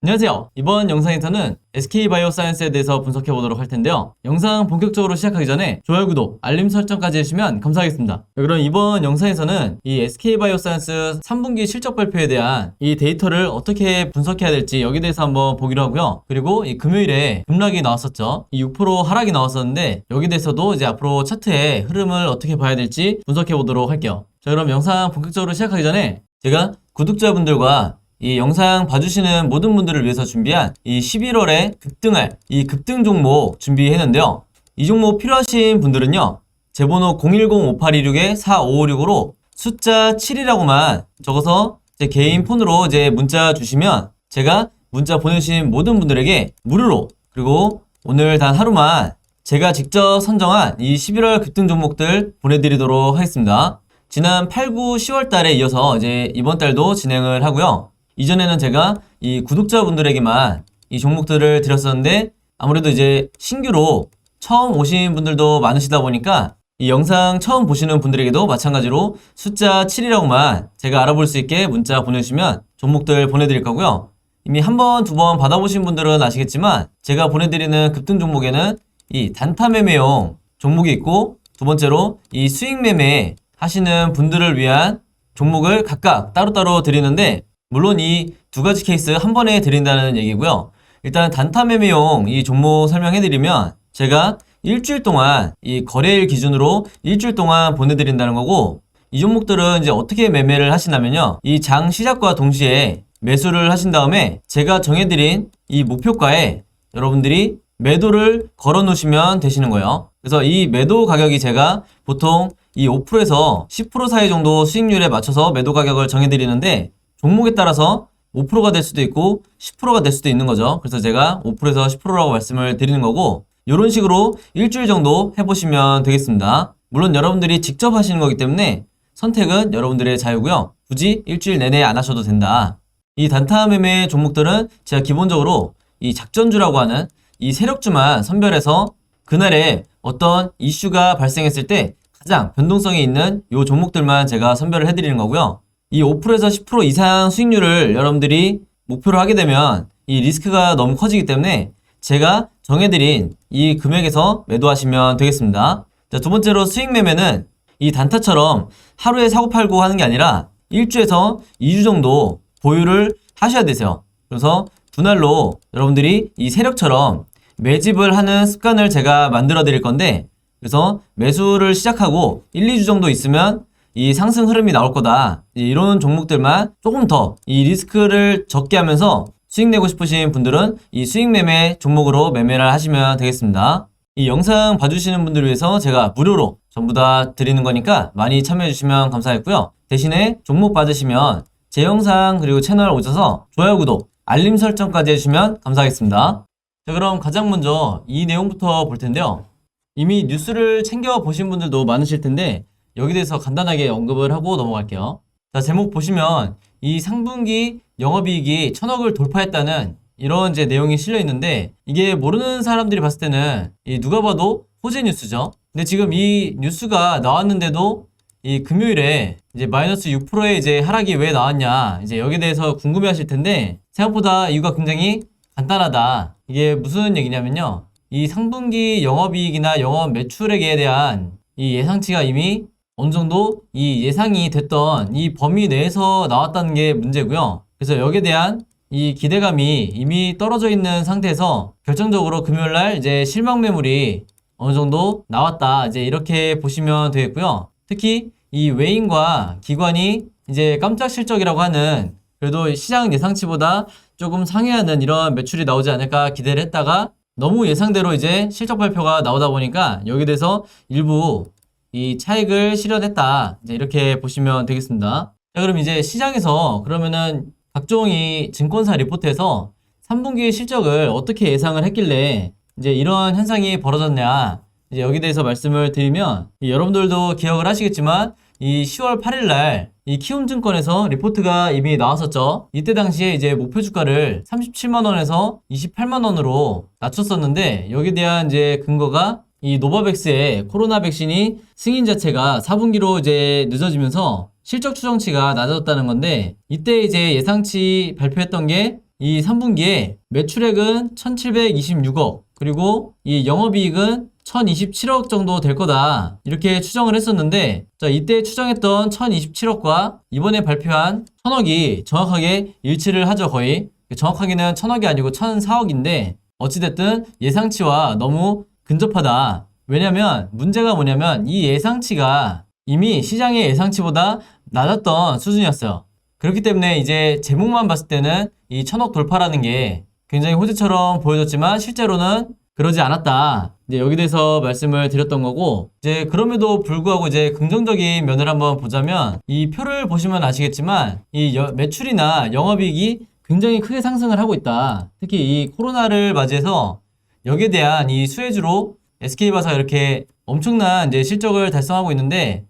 안녕하세요. 이번 영상에서는 SK바이오사이언스에 대해서 분석해 보도록 할 텐데요. 영상 본격적으로 시작하기 전에 좋아요, 구독, 알림 설정까지 해주시면 감사하겠습니다. 그럼 이번 영상에서는 이 SK바이오사이언스 3분기 실적 발표에 대한 이 데이터를 어떻게 분석해야 될지 여기에 대해서 한번 보기로 하고요. 그리고 이 금요일에 급락이 나왔었죠. 이 6% 하락이 나왔었는데 여기에 대해서도 이제 앞으로 차트의 흐름을 어떻게 봐야 될지 분석해 보도록 할게요. 자, 그럼 영상 본격적으로 시작하기 전에 제가 구독자분들과 이 영상 봐주시는 모든 분들을 위해서 준비한 이 11월에 급등할 이 급등 종목 준비했는데요. 이 종목 필요하신 분들은요, 제 번호 010-5826-4556으로 숫자 7이라고만 적어서 제 개인 폰으로 이제 문자 주시면 제가 문자 보내주신 모든 분들에게 무료로, 그리고 오늘 단 하루만 제가 직접 선정한 이 11월 급등 종목들 보내드리도록 하겠습니다. 지난 8, 9, 10월 달에 이어서 이제 이번 달도 진행을 하고요. 이전에는 제가 이 구독자분들에게만 이 종목들을 드렸었는데 아무래도 이제 신규로 처음 오신 분들도 많으시다 보니까 이 영상 처음 보시는 분들에게도 마찬가지로 숫자 7이라고만 제가 알아볼 수 있게 문자 보내주시면 종목들 보내드릴 거고요. 이미 한 번, 두 번 받아보신 분들은 아시겠지만 제가 보내드리는 급등 종목에는 이 단타 매매용 종목이 있고, 두 번째로 이 수익 매매 하시는 분들을 위한 종목을 각각 따로따로 드리는데, 물론 이 두 가지 케이스 한 번에 드린다는 얘기고요. 일단 단타 매매용 이 종목 설명해드리면 제가 일주일 동안 이 거래일 기준으로 일주일 동안 보내드린다는 거고, 이 종목들은 이제 어떻게 매매를 하시냐면요, 이 장 시작과 동시에 매수를 하신 다음에 제가 정해드린 이 목표가에 여러분들이 매도를 걸어 놓으시면 되시는 거예요. 그래서 이 매도 가격이 제가 보통 이 5%에서 10% 사이 정도 수익률에 맞춰서 매도 가격을 정해드리는데, 종목에 따라서 5%가 될 수도 있고 10%가 될 수도 있는 거죠. 그래서 제가 5%에서 10%라고 말씀을 드리는 거고, 이런 식으로 일주일 정도 해보시면 되겠습니다. 물론 여러분들이 직접 하시는 거기 때문에 선택은 여러분들의 자유고요. 굳이 일주일 내내 안 하셔도 된다. 이 단타 매매 종목들은 제가 기본적으로 이 작전주라고 하는 이 세력주만 선별해서 그날에 어떤 이슈가 발생했을 때 가장 변동성이 있는 이 종목들만 제가 선별을 해드리는 거고요. 이 5%에서 10% 이상 수익률을 여러분들이 목표로 하게 되면 이 리스크가 너무 커지기 때문에 제가 정해드린 이 금액에서 매도하시면 되겠습니다. 자, 두 번째로 수익 매매는 이 단타처럼 하루에 사고 팔고 하는 게 아니라 1주에서 2주 정도 보유를 하셔야 되세요. 그래서 분할로 여러분들이 이 세력처럼 매집을 하는 습관을 제가 만들어 드릴 건데, 그래서 매수를 시작하고 1, 2주 정도 있으면 이 상승 흐름이 나올 거다, 이런 종목들만 조금 더 이 리스크를 적게 하면서 수익 내고 싶으신 분들은 이 수익 매매 종목으로 매매를 하시면 되겠습니다. 이 영상 봐주시는 분들을 위해서 제가 무료로 전부 다 드리는 거니까 많이 참여해 주시면 감사하겠고요. 대신에 종목 받으시면 제 영상 그리고 채널 오셔서 좋아요, 구독, 알림 설정까지 해주시면 감사하겠습니다. 자, 그럼 가장 먼저 이 내용부터 볼 텐데요. 이미 뉴스를 챙겨 보신 분들도 많으실 텐데 여기 대해서 간단하게 언급을 하고 넘어갈게요. 자, 제목 보시면 이 상분기 영업이익이 1000억을 돌파했다는 이런 이제 내용이 실려 있는데, 이게 모르는 사람들이 봤을 때는 이 누가 봐도 호재 뉴스죠. 근데 지금 이 뉴스가 나왔는데도 이 금요일에 이제 마이너스 6%의 이제 하락이 왜 나왔냐, 이제 여기에 대해서 궁금해 하실 텐데 생각보다 이유가 굉장히 간단하다. 이게 무슨 얘기냐면요, 이 상분기 영업이익이나 영업 매출액에 대한 이 예상치가 이미 어느 정도 이 예상이 됐던 이 범위 내에서 나왔다는 게 문제고요. 그래서 여기에 대한 이 기대감이 이미 떨어져 있는 상태에서 결정적으로 금요일날 이제 실망 매물이 어느 정도 나왔다, 이제 이렇게 보시면 되겠고요. 특히 이 외인과 기관이 이제 깜짝 실적이라고 하는, 그래도 시장 예상치보다 조금 상회하는 이런 매출이 나오지 않을까 기대를 했다가 너무 예상대로 이제 실적 발표가 나오다 보니까 여기에 대해서 일부 이 차익을 실현했다, 이제 이렇게 보시면 되겠습니다. 자, 그럼 이제 시장에서 그러면은 각종 이 증권사 리포트에서 3분기 실적을 어떻게 예상을 했길래 이제 이런 현상이 벌어졌냐, 이제 여기에 대해서 말씀을 드리면, 여러분들도 기억을 하시겠지만 이 10월 8일 날 이 키움증권에서 리포트가 이미 나왔었죠. 이때 당시에 이제 목표 주가를 37만원에서 28만원으로 낮췄었는데, 여기에 대한 이제 근거가 이 노바백스의 코로나 백신이 승인 자체가 4분기로 이제 늦어지면서 실적 추정치가 낮아졌다는 건데, 이때 이제 예상치 발표했던 게 이 3분기에 매출액은 1726억, 그리고 이 영업이익은 1027억 정도 될 거다, 이렇게 추정을 했었는데, 자, 이때 추정했던 1027억과 이번에 발표한 1000억이 정확하게 일치를 하죠. 거의 정확하게는 1000억이 아니고 1004억인데 어찌됐든 예상치와 너무 근접하다. 왜냐면 문제가 뭐냐면 이 예상치가 이미 시장의 예상치보다 낮았던 수준이었어요. 그렇기 때문에 이제 제목만 봤을 때는 이 1000억 돌파라는 게 굉장히 호재처럼 보여졌지만 실제로는 그러지 않았다. 이제 여기 대해서 말씀을 드렸던 거고, 이제 그럼에도 불구하고 이제 긍정적인 면을 한번 보자면, 이 표를 보시면 아시겠지만 이 매출이나 영업이익이 굉장히 크게 상승을 하고 있다. 특히 이 코로나를 맞이해서 여기에 대한 이 수혜주로 SK바사가 이렇게 엄청난 이제 실적을 달성하고 있는데,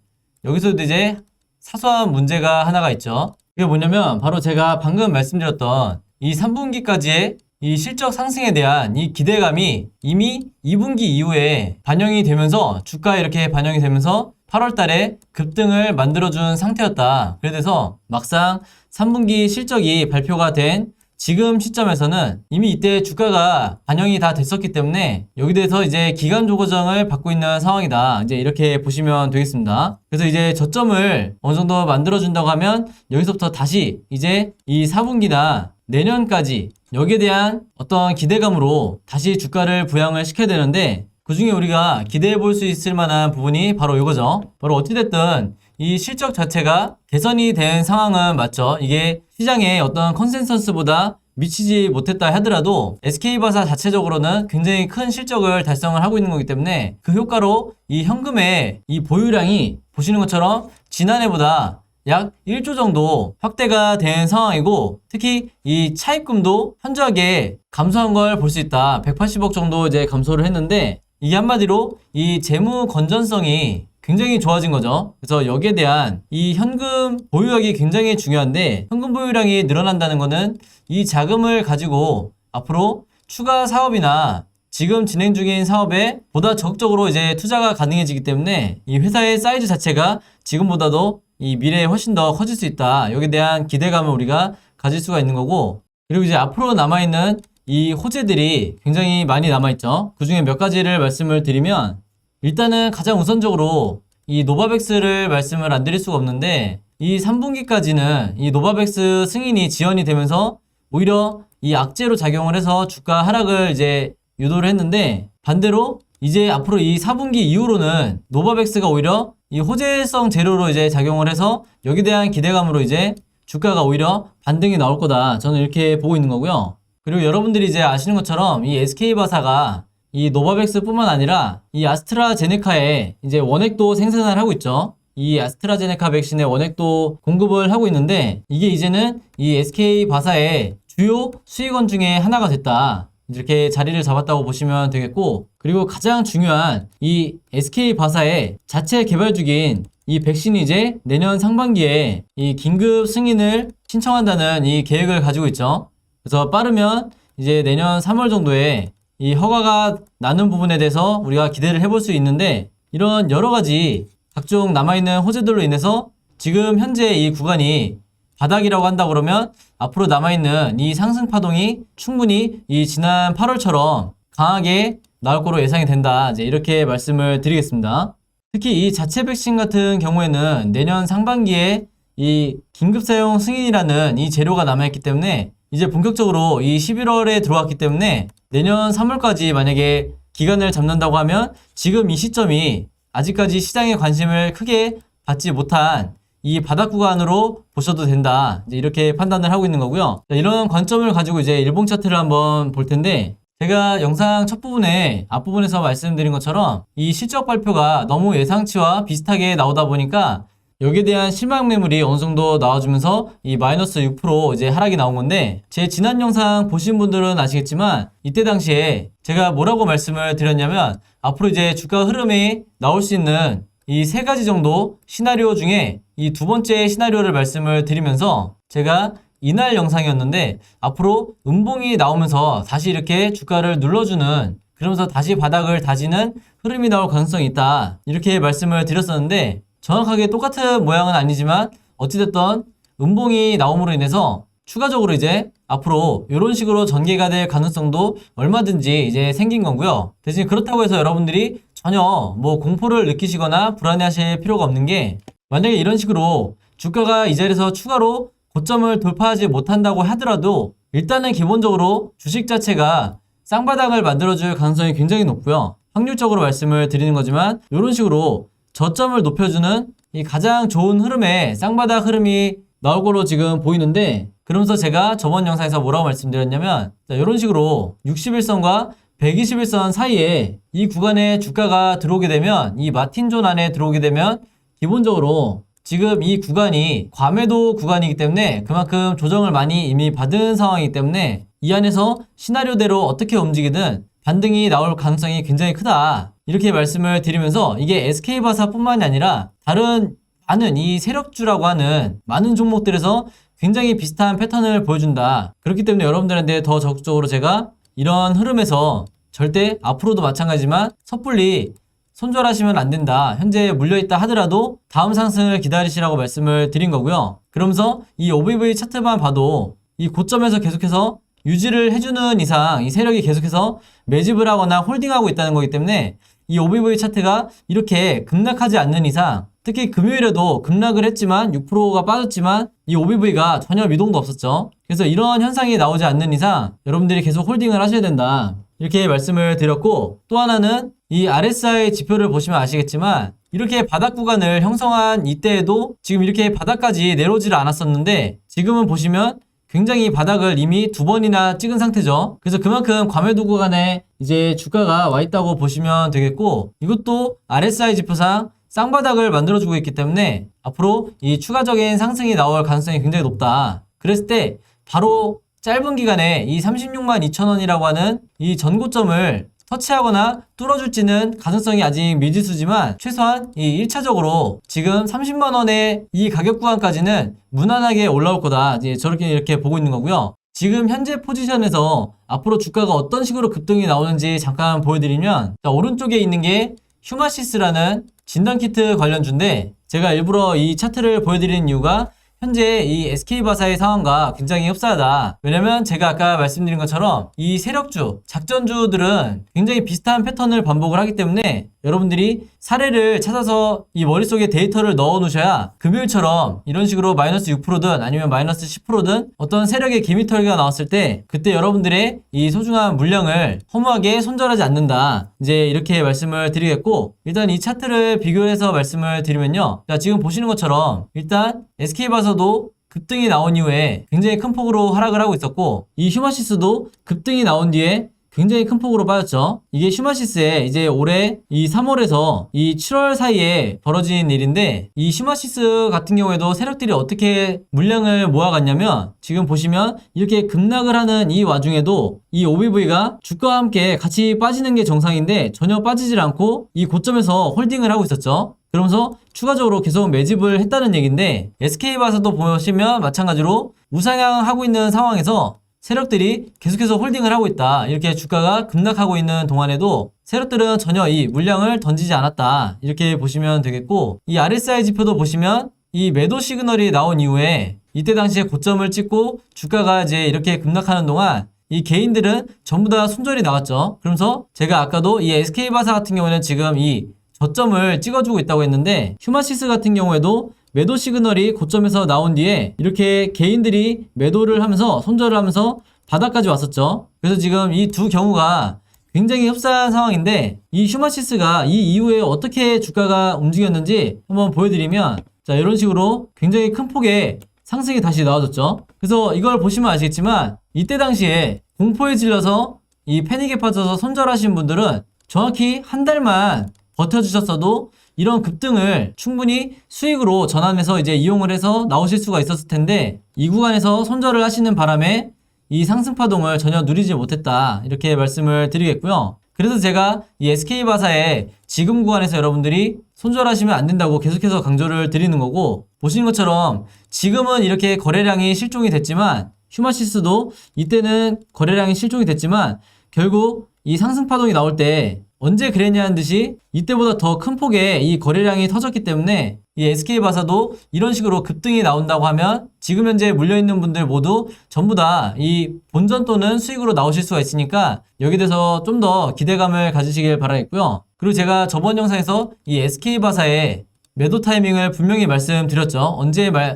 여기서도 이제 사소한 문제가 하나가 있죠. 그게 뭐냐면 바로 제가 방금 말씀드렸던 이 3분기까지의 이 실적 상승에 대한 이 기대감이 이미 2분기 이후에 반영이 되면서 주가에 이렇게 반영이 되면서 8월 달에 급등을 만들어준 상태였다. 그래서 막상 3분기 실적이 발표가 된 지금 시점에서는 이미 이때 주가가 반영이 다 됐었기 때문에 여기 대해서 이제 기간 조정을 받고 있는 상황이다. 이제 이렇게 보시면 되겠습니다. 그래서 이제 저점을 어느 정도 만들어준다고 하면 여기서부터 다시 이제 이 4분기나 내년까지 여기에 대한 어떤 기대감으로 다시 주가를 부양을 시켜야 되는데, 그 중에 우리가 기대해 볼 수 있을 만한 부분이 바로 이거죠. 바로 어찌됐든 이 실적 자체가 개선이 된 상황은 맞죠. 이게 시장의 어떤 컨센서스보다 미치지 못했다 하더라도 SK바사 자체적으로는 굉장히 큰 실적을 달성을 하고 있는 거기 때문에 그 효과로 이 현금의 이 보유량이 보시는 것처럼 지난해보다 약 1조 정도 확대가 된 상황이고, 특히 이 차입금도 현저하게 감소한 걸 볼 수 있다. 180억 정도 이제 감소를 했는데, 이게 한마디로 이 재무 건전성이 굉장히 좋아진 거죠. 그래서 여기에 대한 이 현금 보유량이 굉장히 중요한데, 현금 보유량이 늘어난다는 거는 이 자금을 가지고 앞으로 추가 사업이나 지금 진행 중인 사업에 보다 적극적으로 이제 투자가 가능해지기 때문에 이 회사의 사이즈 자체가 지금보다도 이 미래에 훨씬 더 커질 수 있다. 여기에 대한 기대감을 우리가 가질 수가 있는 거고, 그리고 이제 앞으로 남아있는 이 호재들이 굉장히 많이 남아있죠. 그 중에 몇 가지를 말씀을 드리면, 일단은 가장 우선적으로 이 노바백스를 말씀을 안 드릴 수가 없는데, 이 3분기까지는 이 노바백스 승인이 지연이 되면서 오히려 이 악재로 작용을 해서 주가 하락을 이제 유도를 했는데, 반대로 이제 앞으로 이 4분기 이후로는 노바백스가 오히려 이 호재성 재료로 이제 작용을 해서 여기에 대한 기대감으로 이제 주가가 오히려 반등이 나올 거다. 저는 이렇게 보고 있는 거고요. 그리고 여러분들이 이제 아시는 것처럼 이 SK바사가 이 노바백스뿐만 아니라 이 아스트라제네카에 이제 원액도 생산을 하고 있죠. 이 아스트라제네카 백신의 원액도 공급을 하고 있는데, 이게 이제는 이 SK바사의 주요 수익원 중에 하나가 됐다. 이렇게 자리를 잡았다고 보시면 되겠고, 그리고 가장 중요한 이 SK바사의 자체 개발 중인 이 백신이 이제 내년 상반기에 이 긴급 승인을 신청한다는 이 계획을 가지고 있죠. 그래서 빠르면 이제 내년 3월 정도에 이 허가가 나는 부분에 대해서 우리가 기대를 해볼 수 있는데, 이런 여러 가지 각종 남아있는 호재들로 인해서 지금 현재 이 구간이 바닥이라고 한다 그러면 앞으로 남아있는 이 상승 파동이 충분히 이 지난 8월처럼 강하게 나올 거로 예상이 된다. 이제 이렇게 말씀을 드리겠습니다. 특히 이 자체 백신 같은 경우에는 내년 상반기에 이 긴급 사용 승인이라는 이 재료가 남아있기 때문에 이제 본격적으로 이 11월에 들어왔기 때문에 내년 3월까지 만약에 기간을 잡는다고 하면 지금 이 시점이 아직까지 시장의 관심을 크게 받지 못한 이 바닥 구간으로 보셔도 된다. 이제 이렇게 판단을 하고 있는 거고요. 자, 이런 관점을 가지고 이제 일봉 차트를 한번 볼 텐데, 제가 영상 첫 부분에 앞부분에서 말씀드린 것처럼 이 실적 발표가 너무 예상치와 비슷하게 나오다 보니까 여기에 대한 실망 매물이 어느 정도 나와주면서 이 마이너스 6% 이제 하락이 나온 건데, 제 지난 영상 보신 분들은 아시겠지만 이때 당시에 제가 뭐라고 말씀을 드렸냐면, 앞으로 이제 주가 흐름이 나올 수 있는 이 세 가지 정도 시나리오 중에 이 두 번째 시나리오를 말씀을 드리면서, 제가 이날 영상이었는데 앞으로 음봉이 나오면서 다시 이렇게 주가를 눌러주는, 그러면서 다시 바닥을 다지는 흐름이 나올 가능성이 있다. 이렇게 말씀을 드렸었는데, 정확하게 똑같은 모양은 아니지만 어찌됐든 음봉이 나옴으로 인해서 추가적으로 이제 앞으로 이런 식으로 전개가 될 가능성도 얼마든지 이제 생긴 거고요. 대신 그렇다고 해서 여러분들이 전혀 뭐 공포를 느끼시거나 불안해하실 필요가 없는 게, 만약에 이런 식으로 주가가 이 자리에서 추가로 고점을 돌파하지 못한다고 하더라도 일단은 기본적으로 주식 자체가 쌍바닥을 만들어줄 가능성이 굉장히 높고요. 확률적으로 말씀을 드리는 거지만 이런 식으로 저점을 높여주는 이 가장 좋은 흐름의 쌍바닥 흐름이 나올 거로 지금 보이는데, 그러면서 제가 저번 영상에서 뭐라고 말씀드렸냐면, 이런 식으로 61선과 121선 사이에 이 구간에 주가가 들어오게 되면, 이 마틴존 안에 들어오게 되면 기본적으로 지금 이 구간이 과매도 구간이기 때문에 그만큼 조정을 많이 이미 받은 상황이기 때문에 이 안에서 시나리오대로 어떻게 움직이든 반등이 나올 가능성이 굉장히 크다, 이렇게 말씀을 드리면서, 이게 SK바사뿐만이 아니라 다른 많은 이 세력주라고 하는 많은 종목들에서 굉장히 비슷한 패턴을 보여준다. 그렇기 때문에 여러분들한테 더 적극적으로 제가 이런 흐름에서 절대 앞으로도 마찬가지지만 섣불리 손절하시면 안 된다, 현재 물려있다 하더라도 다음 상승을 기다리시라고 말씀을 드린 거고요. 그러면서 이 OBV 차트만 봐도 이 고점에서 계속해서 유지를 해주는 이상 이 세력이 계속해서 매집을 하거나 홀딩하고 있다는 거기 때문에 이 OBV 차트가 이렇게 급락하지 않는 이상, 특히 금요일에도 급락을 했지만 6%가 빠졌지만 이 OBV가 전혀 미동도 없었죠. 그래서 이런 현상이 나오지 않는 이상 여러분들이 계속 홀딩을 하셔야 된다, 이렇게 말씀을 드렸고, 또 하나는 이 RSI 지표를 보시면 아시겠지만 이렇게 바닥 구간을 형성한 이때에도 지금 이렇게 바닥까지 내려오지를 않았었는데 지금은 보시면 굉장히 바닥을 이미 2번이나 찍은 상태죠. 그래서 그만큼 과매도 구간에 이제 주가가 와 있다고 보시면 되겠고, 이것도 RSI 지표상 쌍바닥을 만들어주고 있기 때문에 앞으로 이 추가적인 상승이 나올 가능성이 굉장히 높다. 그랬을 때 바로 짧은 기간에 이 36만 2천원이라고 하는 이 전고점을 터치하거나 뚫어줄지는 가능성이 아직 미지수지만 최소한 이 1차적으로 지금 30만원의 이 가격 구간까지는 무난하게 올라올 거다, 이제 저렇게 이렇게 보고 있는 거고요. 지금 현재 포지션에서 앞으로 주가가 어떤 식으로 급등이 나오는지 잠깐 보여드리면, 자, 오른쪽에 있는 게 휴마시스라는 진단키트 관련주인데, 제가 일부러 이 차트를 보여드리는 이유가 현재 이 SK바사의 상황과 굉장히 흡사하다. 왜냐면 제가 아까 말씀드린 것처럼 이 세력주, 작전주들은 굉장히 비슷한 패턴을 반복을 하기 때문에 여러분들이 사례를 찾아서 이 머릿속에 데이터를 넣어 놓으셔야 금요일처럼 이런 식으로 마이너스 6%든 아니면 마이너스 10%든 어떤 세력의 개미털기가 나왔을 때 그때 여러분들의 이 소중한 물량을 허무하게 손절하지 않는다, 이제 이렇게 말씀을 드리겠고, 일단 이 차트를 비교해서 말씀을 드리면요, 자, 지금 보시는 것처럼 일단 SK바사도 급등이 나온 이후에 굉장히 큰 폭으로 하락을 하고 있었고, 이 휴마시스도 급등이 나온 뒤에 굉장히 큰 폭으로 빠졌죠. 이게 휴마시스의 이제 올해 이 3월에서 이 7월 사이에 벌어진 일인데, 이 휴마시스 같은 경우에도 세력들이 어떻게 물량을 모아갔냐면, 지금 보시면 이렇게 급락을 하는 이 와중에도 이 OBV가 주가와 함께 같이 빠지는 게 정상인데 전혀 빠지질 않고 이 고점에서 홀딩을 하고 있었죠. 그러면서 추가적으로 계속 매집을 했다는 얘기인데, SK바사도 보시면 마찬가지로 우상향하고 있는 상황에서 세력들이 계속해서 홀딩을 하고 있다, 이렇게 주가가 급락하고 있는 동안에도 세력들은 전혀 이 물량을 던지지 않았다, 이렇게 보시면 되겠고, 이 RSI 지표도 보시면 이 매도 시그널이 나온 이후에 이때 당시에 고점을 찍고 주가가 이제 이렇게 급락하는 동안 이 개인들은 전부 다 손절이 나왔죠. 그러면서 제가 아까도 이 SK바사 같은 경우는 지금 이 저점을 찍어주고 있다고 했는데, 휴마시스 같은 경우에도 매도 시그널이 고점에서 나온 뒤에 이렇게 개인들이 매도를 하면서 손절을 하면서 바닥까지 왔었죠. 그래서 지금 이 두 경우가 굉장히 흡사한 상황인데, 이 휴마시스가 이 이후에 어떻게 주가가 움직였는지 한번 보여드리면, 자, 이런 식으로 굉장히 큰 폭의 상승이 다시 나와줬죠. 그래서 이걸 보시면 아시겠지만 이때 당시에 공포에 질려서 이 패닉에 빠져서 손절하신 분들은 정확히 한 달만 버텨주셨어도 이런 급등을 충분히 수익으로 전환해서 이제 이용을 해서 나오실 수가 있었을 텐데, 이 구간에서 손절을 하시는 바람에 이 상승 파동을 전혀 누리지 못했다, 이렇게 말씀을 드리겠고요. 그래서 제가 이 SK바사의 지금 구간에서 여러분들이 손절하시면 안 된다고 계속해서 강조를 드리는 거고, 보시는 것처럼 지금은 이렇게 거래량이 실종이 됐지만, 휴마시스도 이때는 거래량이 실종이 됐지만 결국 이 상승 파동이 나올 때 언제 그랬냐는 듯이 이때보다 더 큰 폭의 이 거래량이 터졌기 때문에 이 SK바사도 이런 식으로 급등이 나온다고 하면 지금 현재 물려있는 분들 모두 전부 다 이 본전 또는 수익으로 나오실 수가 있으니까 여기에 대해서 좀 더 기대감을 가지시길 바라겠고요. 그리고 제가 저번 영상에서 이 SK바사의 매도 타이밍을 분명히 말씀드렸죠.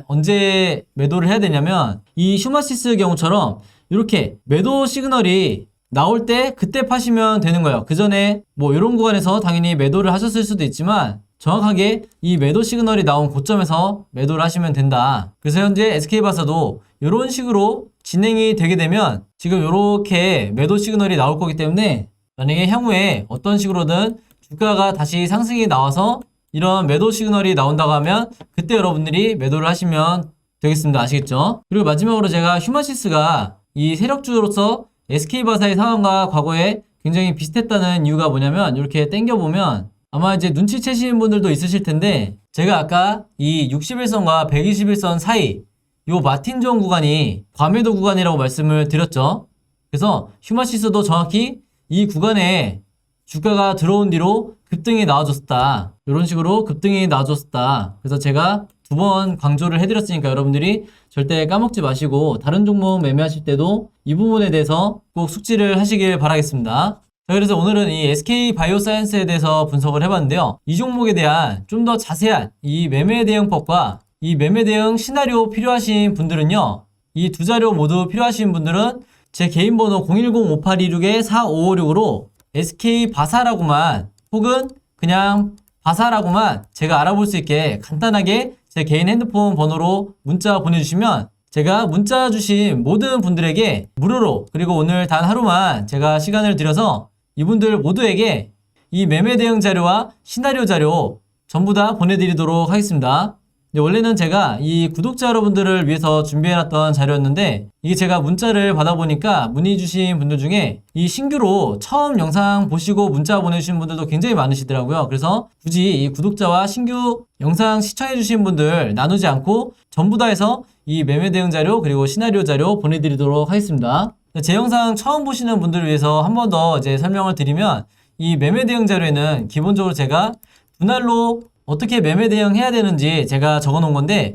언제 매도를 해야 되냐면 이 휴마시스 경우처럼 이렇게 매도 시그널이 나올 때 그때 파시면 되는 거예요. 그 전에 뭐 이런 구간에서 당연히 매도를 하셨을 수도 있지만 정확하게 이 매도 시그널이 나온 고점에서 매도를 하시면 된다. 그래서 현재 SK바사도 이런 식으로 진행이 되게 되면 지금 이렇게 매도 시그널이 나올 거기 때문에 만약에 향후에 어떤 식으로든 주가가 다시 상승이 나와서 이런 매도 시그널이 나온다고 하면 그때 여러분들이 매도를 하시면 되겠습니다. 아시겠죠? 그리고 마지막으로 제가 휴마시스가 이 세력주로서 SK바사의 상황과 과거에 굉장히 비슷했다는 이유가 뭐냐면 이렇게 당겨보면 아마 이제 눈치채시는 분들도 있으실 텐데 제가 아까 이 61선과 121선 사이 요 마틴존 구간이 과매도 구간이라고 말씀을 드렸죠. 그래서 휴마시스도 정확히 이 구간에 주가가 들어온 뒤로 급등이 나와줬다. 이런 식으로 급등이 나와줬다. 그래서 제가 2번 강조를 해드렸으니까 여러분들이 절대 까먹지 마시고 다른 종목 매매하실 때도 이 부분에 대해서 꼭 숙지를 하시길 바라겠습니다. 자, 그래서 오늘은 이 SK바이오사이언스에 대해서 분석을 해봤는데요. 이 종목에 대한 좀 더 자세한 이 매매 대응법과 이 매매 대응 시나리오 필요하신 분들은요. 이 두 자료 모두 필요하신 분들은 제 개인 번호 010-5826-4556으로 SK바사라고만 혹은 그냥 바사라고만 제가 알아볼 수 있게 간단하게 제 개인 핸드폰 번호로 문자 보내주시면 제가 문자 주신 모든 분들에게 무료로 그리고 오늘 단 하루만 제가 시간을 들여서 이분들 모두에게 이 매매 대응 자료와 시나리오 자료 전부 다 보내드리도록 하겠습니다. 원래는 제가 이 구독자 여러분들을 위해서 준비해놨던 자료였는데 이게 제가 문자를 받아보니까 문의 주신 분들 중에 이 신규로 처음 영상 보시고 문자 보내주신 분들도 굉장히 많으시더라고요. 그래서 굳이 이 구독자와 신규 영상 시청해주신 분들 나누지 않고 전부 다 해서 이 매매 대응 자료 그리고 시나리오 자료 보내드리도록 하겠습니다. 제 영상 처음 보시는 분들을 위해서 한 번 더 이제 설명을 드리면 이 매매 대응 자료에는 기본적으로 제가 분할로 어떻게 매매 대응해야 되는지 제가 적어 놓은 건데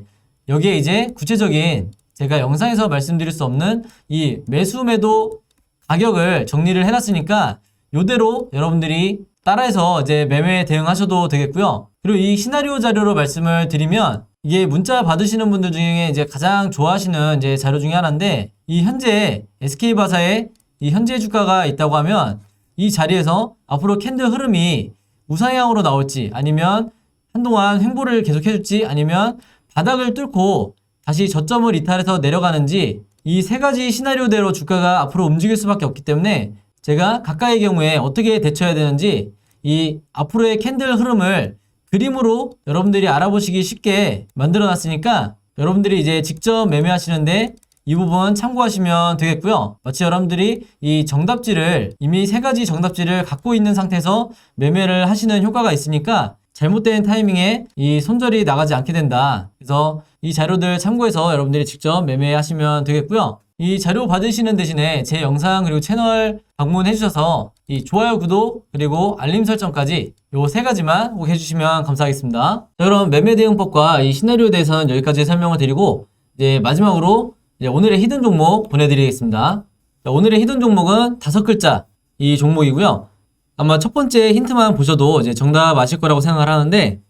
여기에 이제 구체적인 제가 영상에서 말씀드릴 수 없는 이 매수 매도 가격을 정리를 해놨으니까 이대로 여러분들이 따라해서 이제 매매 대응하셔도 되겠고요. 그리고 이 시나리오 자료로 말씀을 드리면 이게 문자 받으시는 분들 중에 이제 가장 좋아하시는 이제 자료 중에 하나인데 이 현재 SK바사의 이 현재 주가가 있다고 하면 이 자리에서 앞으로 캔들 흐름이 우상향으로 나올지 아니면 한동안 횡보를 계속해줄지 아니면 바닥을 뚫고 다시 저점을 이탈해서 내려가는지 이 세 가지 시나리오대로 주가가 앞으로 움직일 수밖에 없기 때문에 제가 각각의 경우에 어떻게 대처해야 되는지 이 앞으로의 캔들 흐름을 그림으로 여러분들이 알아보시기 쉽게 만들어 놨으니까 여러분들이 이제 직접 매매하시는데 이 부분 참고하시면 되겠고요. 마치 여러분들이 이 정답지를 이미 세 가지 정답지를 갖고 있는 상태에서 매매를 하시는 효과가 있으니까 잘못된 타이밍에 이 손절이 나가지 않게 된다. 그래서 이 자료들 참고해서 여러분들이 직접 매매하시면 되겠고요. 이 자료 받으시는 대신에 제 영상 그리고 채널 방문해 주셔서 이 좋아요, 구독 그리고 알림 설정까지 요 세 가지만 꼭 해주시면 감사하겠습니다. 자, 그럼 매매 대응법과 이 시나리오에 대해서는 여기까지 설명을 드리고 이제 마지막으로 이제 오늘의 히든 종목 보내드리겠습니다. 자, 오늘의 히든 종목은 5글자 이 종목이고요. 아마 첫 번째 힌트만 보셔도 이제 정답 아실 거라고 생각을 하는데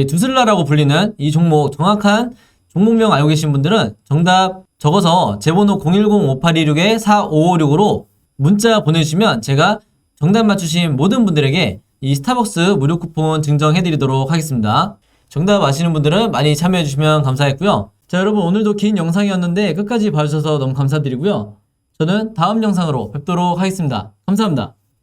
두슬라라고 불리는 이 종목 정확한 종목명 알고 계신 분들은 정답 적어서 제 번호 010-5826-4556으로 문자 보내주시면 제가 정답 맞추신 모든 분들에게 이 스타벅스 무료 쿠폰 증정해 드리도록 하겠습니다. 정답 아시는 분들은 많이 참여해 주시면 감사했고요. 자, 여러분 오늘도 긴 영상이었는데 끝까지 봐주셔서 너무 감사드리고요. 저는 다음 영상으로 뵙도록 하겠습니다. 감사합니다.